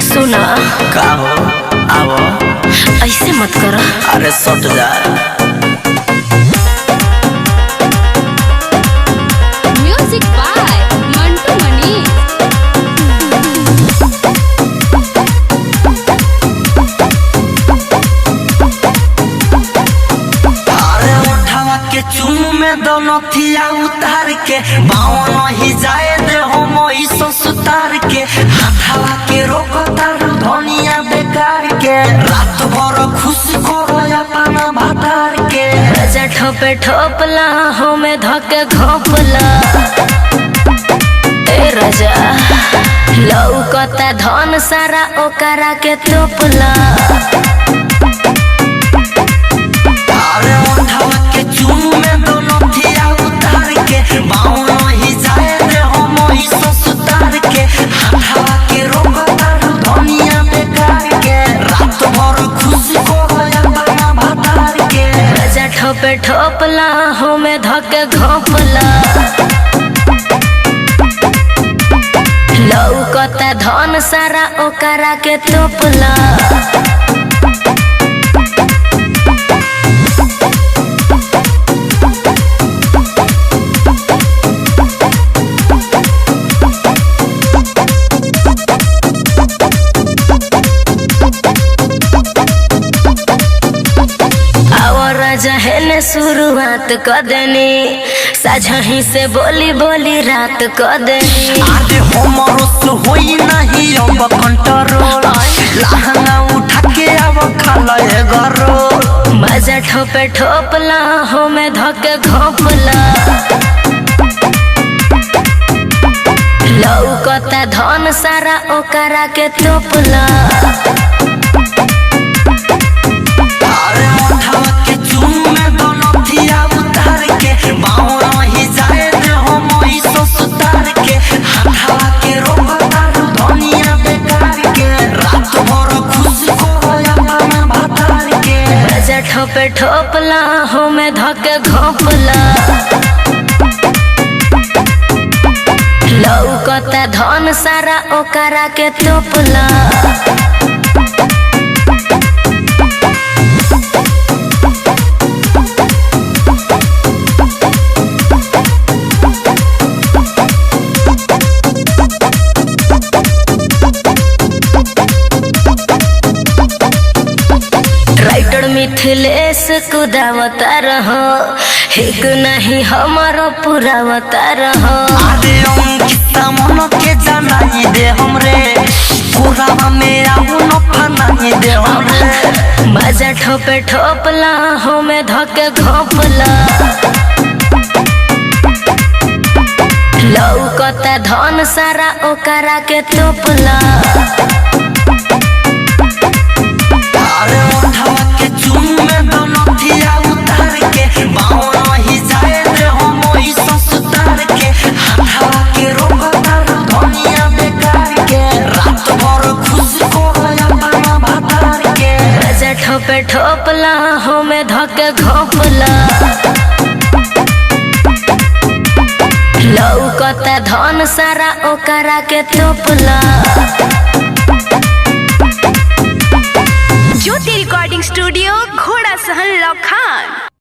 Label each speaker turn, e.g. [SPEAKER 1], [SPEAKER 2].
[SPEAKER 1] सुना
[SPEAKER 2] का हो आवो
[SPEAKER 1] ऐसे मत कर।
[SPEAKER 2] अरे सट जा
[SPEAKER 3] म्यूजिक बाय मंटू मनी।
[SPEAKER 2] अरे उठावा के चुनु में दोनों थिया उतार के बाँव नहीं जाए दे हो मोई सुतार के हाथावा के रोकता धनिया बेकार के रात भर खुश करो अपना भातार के
[SPEAKER 1] रजा ठोपे ठोपला हो में धके घोपला ए रजा लौकता धन सारा ओकरा के तोपला।
[SPEAKER 2] अरे उठावा के चुनु में दोनों थिया उतार के बाँव नहीं जाए दे हो मोई सुतार के हाथावा के रोकता धनिया बेकार के रात भर खुश करो अपना भातार के
[SPEAKER 1] रजा ठोपे ठोपला हो में धके घोपला लौकता धन सारा ओकरा के तोपला। जहने शुरुआत कर देनी साझही से बोली बोली रात कर देनी।
[SPEAKER 2] आगे हमरो से होई नहीं अब कंट्रोल लहंगा उठा के अब खाला गरो
[SPEAKER 1] मजा ठोपे ठोपला हो में धके घोपला लौकता धन सारा ओकरा के तोपला।
[SPEAKER 2] अरे उठावा के चुनु में दोनों थिया उतार के बाँव नहीं जाए दे हो मोई सुतार के हाथावा के रोकता धनिया बेकार के रात भर खुश करो अपना भातार के
[SPEAKER 1] रजा ठोपे ठोपला हो में धके घोपला लौकता धन सारा ओकरा के तोपला। राइटर मिथिलेश कुदावता रहो एक नहीं हमारो पुरावता रहो।
[SPEAKER 2] आदे अंकिता मन के जानाई दे हमरे कोरावा में आऊ न फनाई दे हमरे
[SPEAKER 1] मजा ठोपे ठोपला हो में धके घोपला लौकता धन सारा ओकरा के तोपला।
[SPEAKER 2] अरे उठावा के चुनु में दोनों थिया उतार के बाँव नहीं जाए दे हो मोई सुतार के हाथावा के रोकता धनिया बेकार के रात भर खुश करो अपना भातार के
[SPEAKER 1] रजा ठोपे ठोपला हो में धके घोपला लौकता धन सारा ओकरा के तोपला।
[SPEAKER 3] ज्योति रिकॉर्डिंग स्टूडियो घोड़ा सहन लखान।